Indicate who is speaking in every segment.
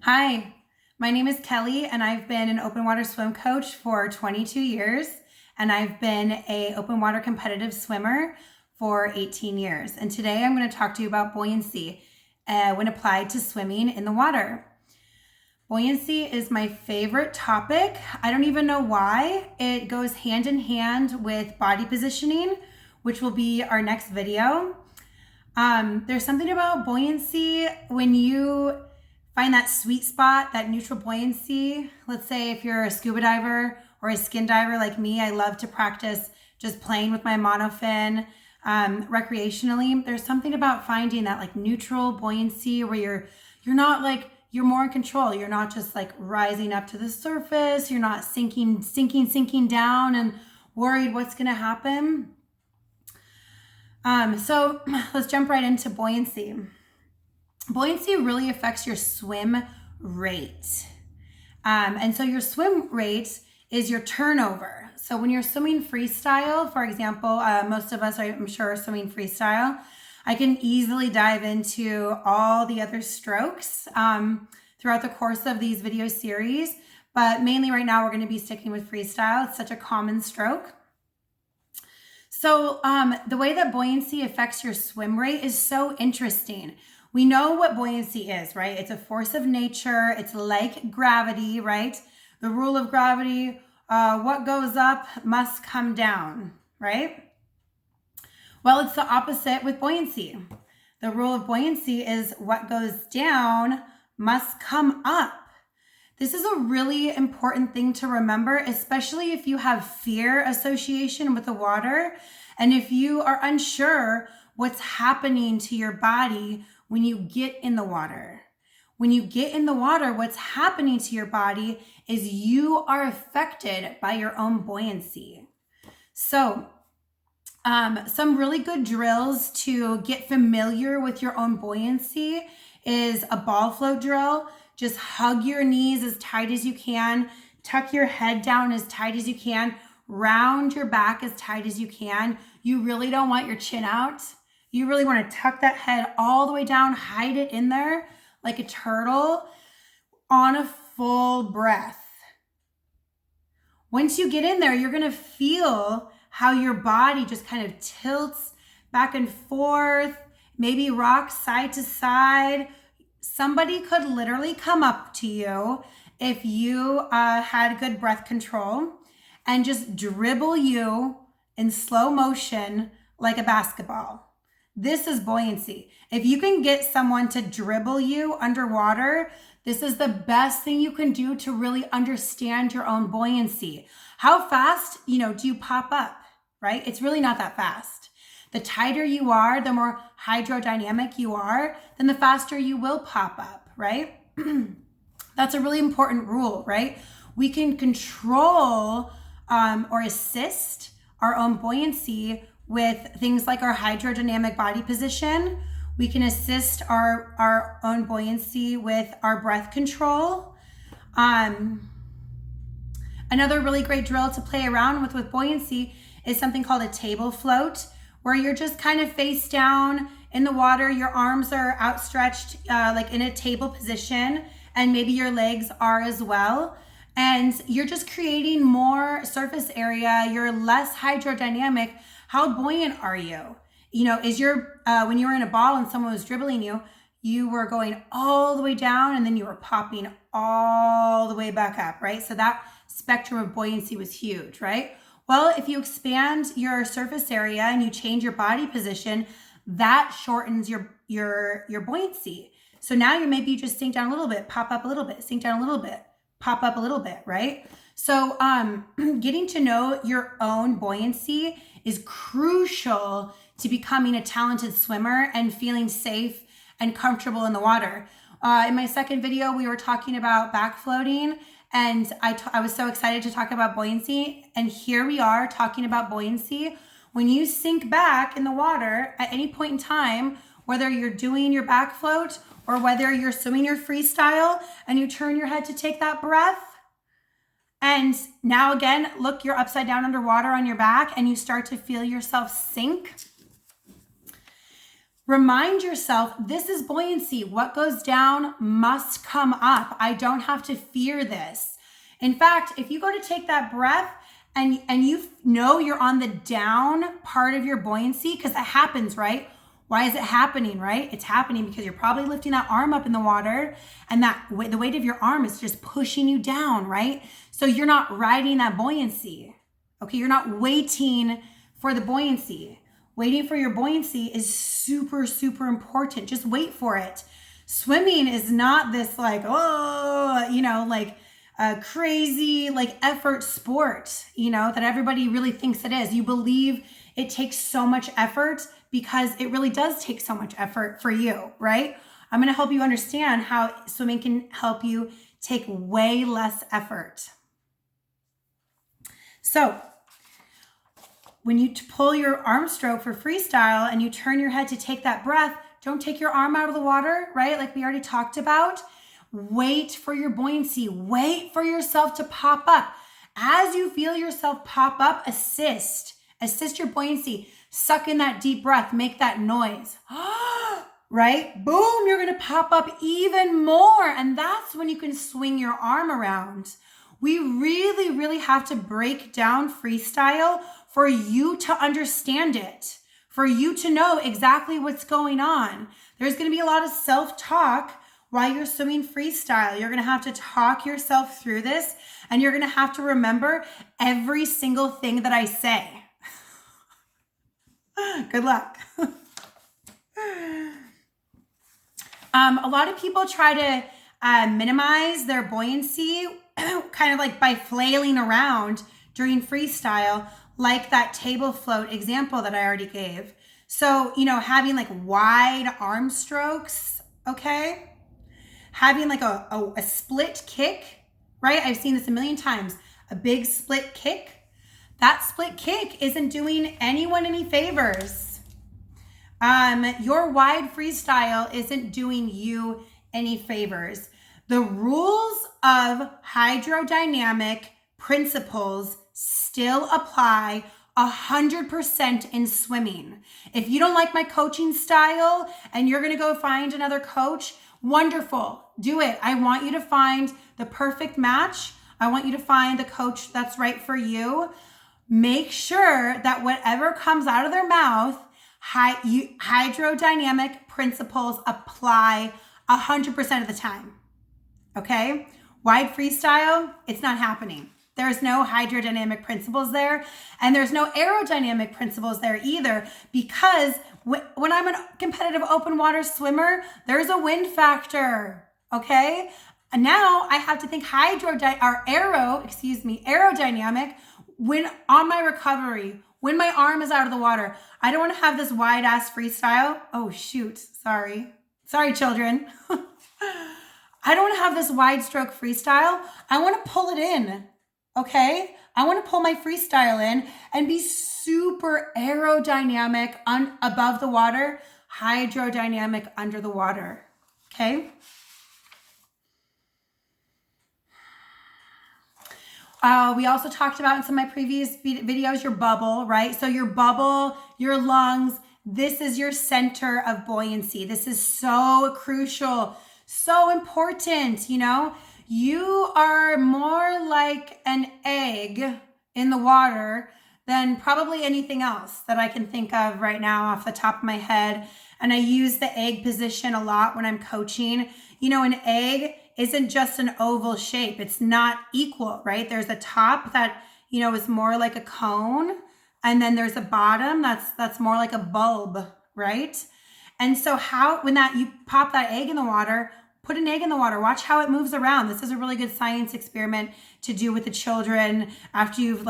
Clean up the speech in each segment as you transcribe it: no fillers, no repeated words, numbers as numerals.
Speaker 1: Hi, my name is Kelly and I've been an open water swim coach for 22 years and I've been an open water competitive swimmer for 18 years. And today I'm going to talk to you about buoyancy when applied to swimming in the water. Buoyancy is my favorite topic. I don't even know why. It goes hand in hand with body positioning, which will be our next video. There's something about buoyancy when you find that sweet spot, that neutral buoyancy. Let's say if you're a scuba diver or a skin diver like me, I love to practice just playing with my monofin recreationally. There's something about finding that like neutral buoyancy where you're more in control. You're not just like rising up to the surface. You're not sinking down and worried what's gonna happen. So let's jump right into buoyancy. Buoyancy really affects your swim rate. And so your swim rate is your turnover. So when you're swimming freestyle, for example, most of us, I'm sure, are swimming freestyle. I can easily dive into all the other strokes throughout the course of these video series. But mainly right now, we're going to be sticking with freestyle. It's such a common stroke. So the way that buoyancy affects your swim rate is so interesting. We know what buoyancy is, right? It's a force of nature. It's like gravity, right? The rule of gravity, what goes up must come down, right? Well, it's the opposite with buoyancy. The rule of buoyancy is what goes down must come up. This is a really important thing to remember, especially if you have fear association with the water and if you are unsure what's happening to your body when you get in the water. When you get in the water, what's happening to your body is you are affected by your own buoyancy. So, some really good drills to get familiar with your own buoyancy is a ball float drill. Just hug your knees as tight as you can, tuck your head down as tight as you can, round your back as tight as you can. You really don't want your chin out. You really want to tuck that head all the way down, hide it in there like a turtle on a full breath. Once you get in there, you're going to feel how your body just kind of tilts back and forth, maybe rocks side to side. Somebody could literally come up to you if you had good breath control and just dribble you in slow motion like a basketball. This is buoyancy. If you can get someone to dribble you underwater, this is the best thing you can do to really understand your own buoyancy. How fast, do you pop up, right? It's really not that fast. The tighter you are, the more hydrodynamic you are, then the faster you will pop up, right? That's a really important rule, right? We can control or assist our own buoyancy with things like our hydrodynamic body position. We can assist our own buoyancy with our breath control. Another really great drill to play around with buoyancy is something called a table float, where you're just kind of face down in the water. Your arms are outstretched like in a table position, and maybe your legs are as well. And you're just creating more surface area. You're less hydrodynamic. How buoyant are you? Is when you were in a ball and someone was dribbling you, you were going all the way down and then you were popping all the way back up, right? So that spectrum of buoyancy was huge, right? Well, if you expand your surface area and you change your body position, that shortens your buoyancy. So now maybe you just sink down a little bit, pop up a little bit, sink down a little bit, pop up a little bit, right? So getting to know your own buoyancy is crucial to becoming a talented swimmer and feeling safe and comfortable in the water. In my second video, we were talking about back floating, and I was so excited to talk about buoyancy. And here we are talking about buoyancy. When you sink back in the water at any point in time, whether you're doing your back float or whether you're swimming your freestyle and you turn your head to take that breath, and now again, look, you're upside down underwater on your back and you start to feel yourself sink. Remind yourself, this is buoyancy. What goes down must come up. I don't have to fear this. In fact, if you go to take that breath and you know you're on the down part of your buoyancy, because that happens, right? Why is it happening, right? It's happening because you're probably lifting that arm up in the water, and the weight of your arm is just pushing you down, right? So you're not riding that buoyancy. Okay, you're not waiting for the buoyancy. Waiting for your buoyancy is super, super important. Just wait for it. Swimming is not this like, like a crazy like effort sport, that everybody really thinks it is. You believe it takes so much effort because it really does take so much effort for you, right? I'm going to help you understand how swimming can help you take way less effort. So when you pull your arm stroke for freestyle and you turn your head to take that breath, don't take your arm out of the water, right? Like we already talked about. Wait for your buoyancy. Wait for yourself to pop up. As you feel yourself pop up, assist your buoyancy. Suck in that deep breath. Make that noise. Right? Boom, you're going to pop up even more. And that's when you can swing your arm around. We really, really have to break down freestyle for you to understand it, for you to know exactly what's going on. There's going to be a lot of self-talk while you're swimming freestyle. You're going to have to talk yourself through this, and you're going to have to remember every single thing that I say. Good luck. A lot of people try to minimize their buoyancy kind of like by flailing around during freestyle, like that table float example that I already gave. So, having like wide arm strokes, okay? Having like a split kick, right? I've seen this a million times. A big split kick. That split kick isn't doing anyone any favors. Your wide freestyle isn't doing you any favors. The rules of hydrodynamic principles still apply 100% in swimming. If you don't like my coaching style and you're going to go find another coach, wonderful. Do it. I want you to find the perfect match. I want you to find the coach that's right for you. Make sure that whatever comes out of their mouth, hydrodynamic principles apply 100% of the time. Okay? Wide freestyle, it's not happening. There's no hydrodynamic principles there, and there's no aerodynamic principles there either, because when I'm a competitive open water swimmer, there's a wind factor, okay? And now I have to think aerodynamic when on my recovery, when my arm is out of the water. I don't want to have this wide ass freestyle. Oh shoot, sorry children. I don't want to have this wide stroke freestyle. I want to pull it in. Okay, I want to pull my freestyle in and be super aerodynamic above the water, hydrodynamic under the water. Okay. We also talked about in some of my previous videos, your bubble, right? So your bubble, your lungs, this is your center of buoyancy. This is so crucial, so important, You are more like an egg in the water than probably anything else that I can think of right now off the top of my head. And I use the egg position a lot when I'm coaching. An egg isn't just an oval shape. It's not equal, right? There's a top that, is more like a cone. And then there's a bottom that's more like a bulb, right? And so when you pop that egg in the water, put an egg in the water. Watch how it moves around. This is a really good science experiment to do with the children after you've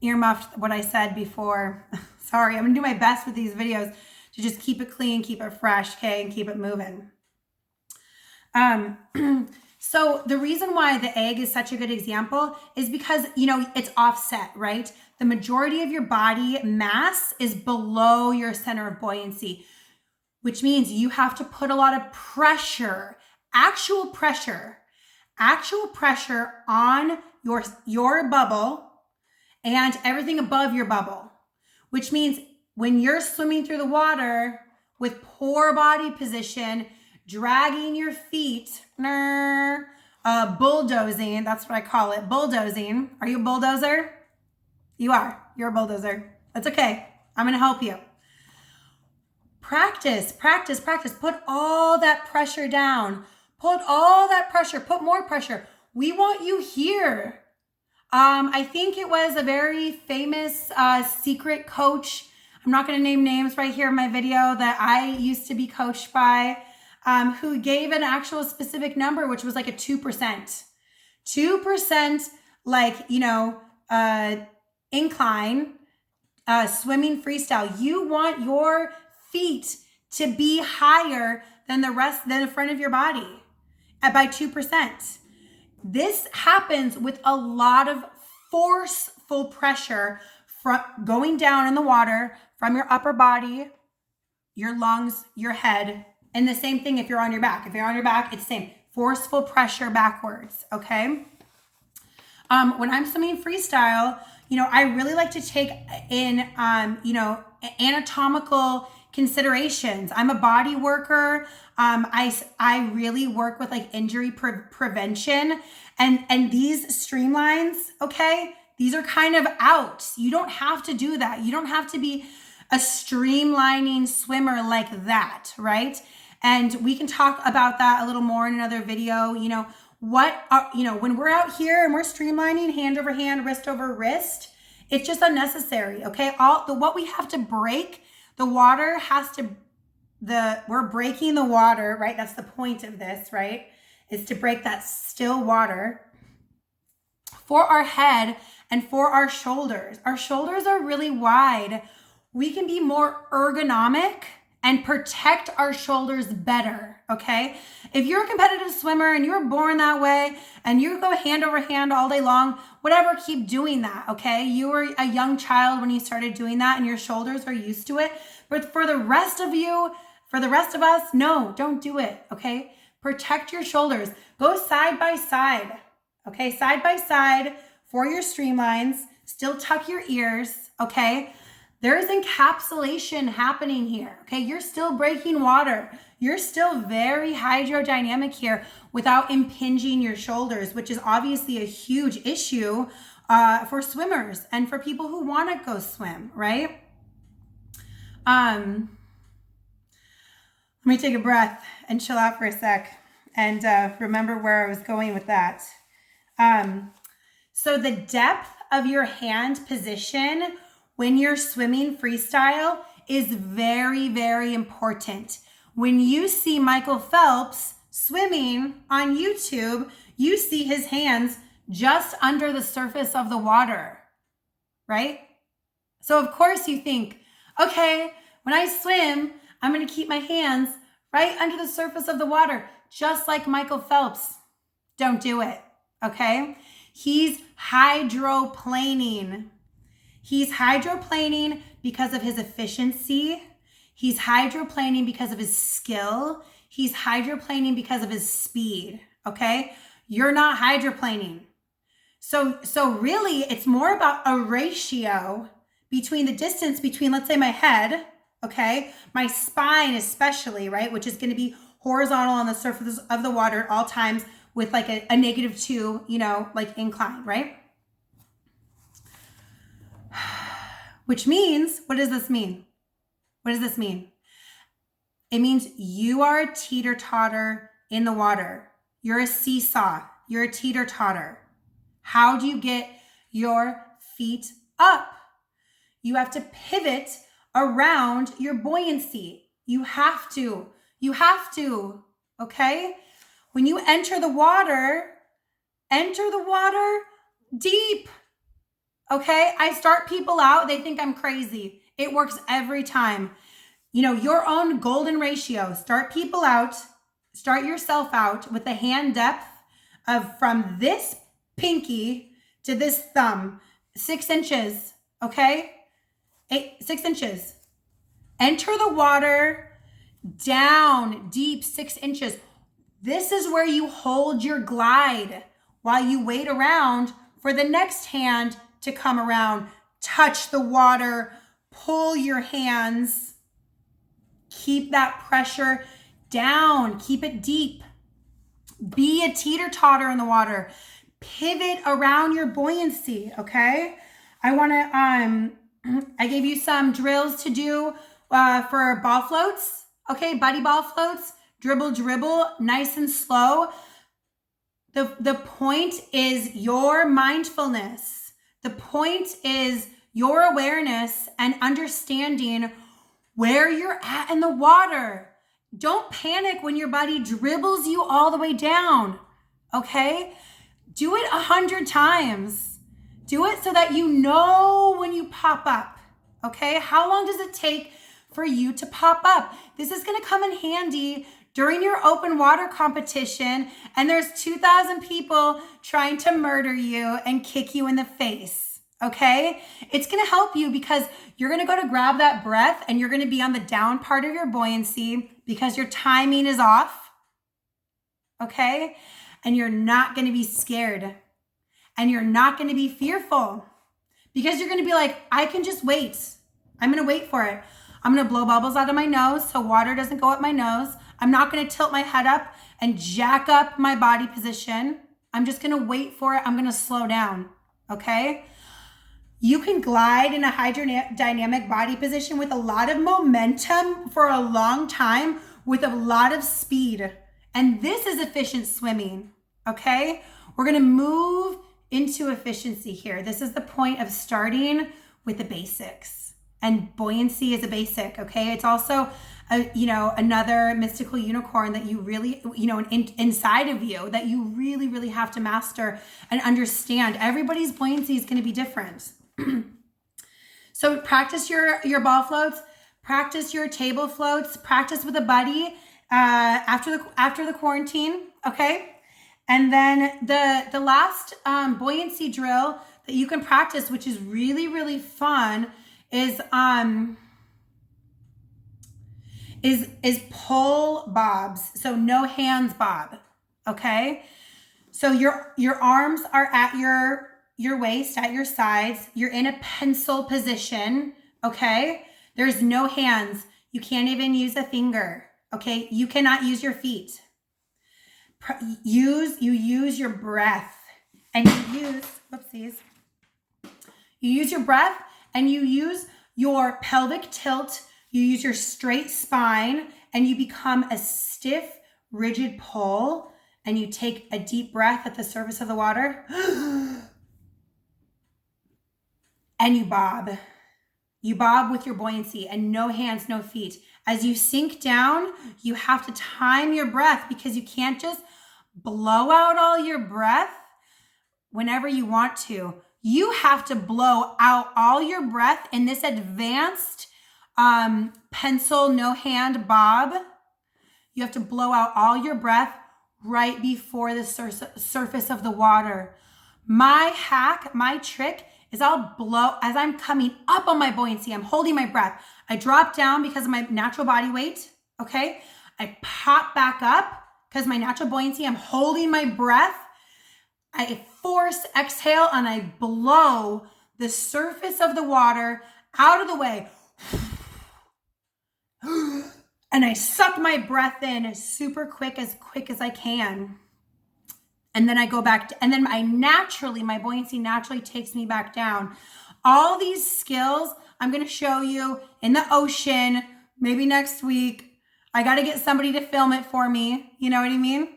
Speaker 1: earmuffed what I said before. Sorry, I'm gonna do my best with these videos to just keep it clean, keep it fresh, okay, and keep it moving. So the reason why the egg is such a good example is because, it's offset, right? The majority of your body mass is below your center of buoyancy, which means you have to put a lot of pressure, actual pressure on your bubble and everything above your bubble, which means when you're swimming through the water, with poor body position, dragging your feet, bulldozing, that's what I call it, bulldozing. Are you a bulldozer? You are. You're a bulldozer. That's okay. I'm going to help you. Practice, practice, practice. Put all that pressure down. Put all that pressure. Put more pressure. We want you here. I think it was a very famous secret coach. I'm not going to name names right here in my video that I used to be coached by, who gave an actual specific number, which was like a 2%. 2%, like, incline, swimming freestyle. You want your feet to be higher than the front of your body by 2%. This happens with a lot of forceful pressure from going down in the water from your upper body, your lungs, your head. And the same thing if you're on your back. If you're on your back, it's the same. Forceful pressure backwards, okay? When I'm swimming freestyle, I really like to take in, anatomical considerations. I'm a body worker. I really work with like injury prevention, and these streamlines, okay, these are kind of out. You don't have to do that. You don't have to be a streamlining swimmer like that, right? And we can talk about that a little more in another video. When we're out here and we're streamlining hand over hand, wrist over wrist, it's just unnecessary, okay? What we have to break, the water we're breaking the water, right? That's the point of this, right? Is to break that still water for our head and for our shoulders. Our shoulders are really wide. We can be more ergonomic and protect our shoulders better, okay? If you're a competitive swimmer and you were born that way and you go hand over hand all day long, whatever, keep doing that, okay? You were a young child when you started doing that and your shoulders are used to it. But for the rest of us, no, don't do it, okay? Protect your shoulders. Go side by side, okay? Side by side for your streamlines. Still tuck your ears, okay? There is encapsulation happening here, okay? You're still breaking water. You're still very hydrodynamic here without impinging your shoulders, which is obviously a huge issue for swimmers and for people who want to go swim, right? Let me take a breath and chill out for a sec and remember where I was going with that. So the depth of your hand position when you're swimming freestyle is very, very important. When you see Michael Phelps swimming on YouTube, you see his hands just under the surface of the water, right? So of course you think, okay, when I swim, I'm going to keep my hands right under the surface of the water, just like Michael Phelps. Don't do it, okay? He's hydroplaning. He's hydroplaning because of his efficiency. He's hydroplaning because of his skill. He's hydroplaning because of his speed, okay? You're not hydroplaning. So really, it's more about a ratio between the distance between, let's say, my head, okay? My spine especially, right? Which is going to be horizontal on the surface of the water at all times with like a -2, like incline, right? Which means, what does this mean? What does this mean? It means you are a teeter-totter in the water. You're a seesaw. You're a teeter-totter. How do you get your feet up? You have to pivot around your buoyancy. You have to. You have to, okay? When you enter the water deep. Okay, I start people out, they think I'm crazy. It works every time. Your own golden ratio. Start yourself out with the hand depth of from this pinky to this thumb, 6 inches, okay? 6 inches. Enter the water down deep 6 inches. This is where you hold your glide while you wait around for the next hand to come around, touch the water, pull your hands, Keep that pressure down. Keep it deep. Be a teeter-totter in the water. Pivot around your buoyancy, okay? I gave you some drills to do for ball floats, okay? Buddy ball floats, dribble, nice and slow. The point is your mindfulness. The point is your awareness and understanding where you're at in the water. Don't panic when your buddy dribbles you all the way down, okay? Do it 100 times. Do it so that you know when you pop up, okay? How long does it take for you to pop up? This is gonna come in handy during your open water competition and there's 2,000 people trying to murder you and kick you in the face, okay? It's gonna help you because you're gonna go to grab that breath and you're gonna be on the down part of your buoyancy because your timing is off, okay? And you're not gonna be scared and you're not gonna be fearful because you're gonna be like, I can just wait. I'm gonna wait for it. I'm gonna blow bubbles out of my nose so water doesn't go up my nose. I'm not gonna tilt my head up and jack up my body position. I'm just gonna wait for it. I'm gonna slow down, okay? You can glide in a hydrodynamic body position with a lot of momentum for a long time with a lot of speed. And this is efficient swimming, okay? We're gonna move into efficiency here. This is the point of starting with the basics. And buoyancy is a basic, okay? It's also, another mystical unicorn that you really, inside of you that you really, really have to master and understand. Everybody's buoyancy is gonna be different. So practice your ball floats, practice your table floats, practice with a buddy after the quarantine, okay? And then the last buoyancy drill that you can practice, which is really, really fun, is pole bobs. So no hands bob, okay? So your arms are at your waist, at your sides. You're in a pencil position, okay? There's no hands. You can't even use a finger, okay? You cannot use your feet. You use your breath and you use your breath and you use your pelvic tilt. You use your straight spine and you become a stiff, rigid pole and you take a deep breath at the surface of the water. And you bob. You bob with your buoyancy and no hands, no feet. As you sink down, you have to time your breath because you can't just blow out all your breath whenever you want to. You have to blow out all your breath in this advanced pencil, no hand bob. You have to blow out all your breath right before the surface of the water. My hack, my trick is I'll blow, as I'm coming up on my buoyancy, I'm holding my breath. I drop down because of my natural body weight, okay? I pop back up because my natural buoyancy, I'm holding my breath. I force exhale and I blow the surface of the water out of the way. And I suck my breath in super quick as I can. And then I go back, and then my buoyancy naturally takes me back down. All these skills I'm gonna show you in the ocean, maybe next week. I gotta get somebody to film it for me, you know what I mean?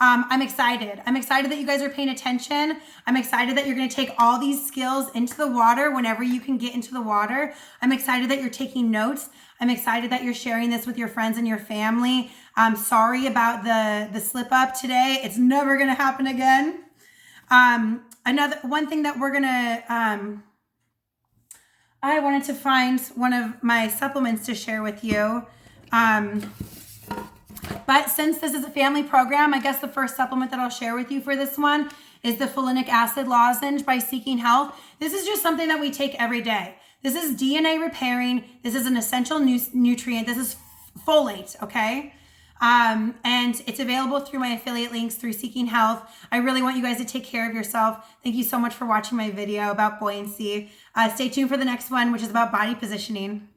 Speaker 1: I'm excited. I'm excited that you guys are paying attention. I'm excited that you're gonna take all these skills into the water whenever you can get into the water. I'm excited that you're taking notes. I'm excited that you're sharing this with your friends and your family. I'm sorry about the slip up today. It's never gonna happen again. One thing that we're gonna, I wanted to find one of my supplements to share with you. But since this is a family program, I guess the first supplement that I'll share with you for this one is the folinic acid lozenge by Seeking Health. This is just something that we take every day. This is DNA repairing. This is an essential nutrient. This is folate, okay? And it's available through my affiliate links through Seeking Health. I really want you guys to take care of yourself. Thank you so much for watching my video about buoyancy. Stay tuned for the next one, which is about body positioning.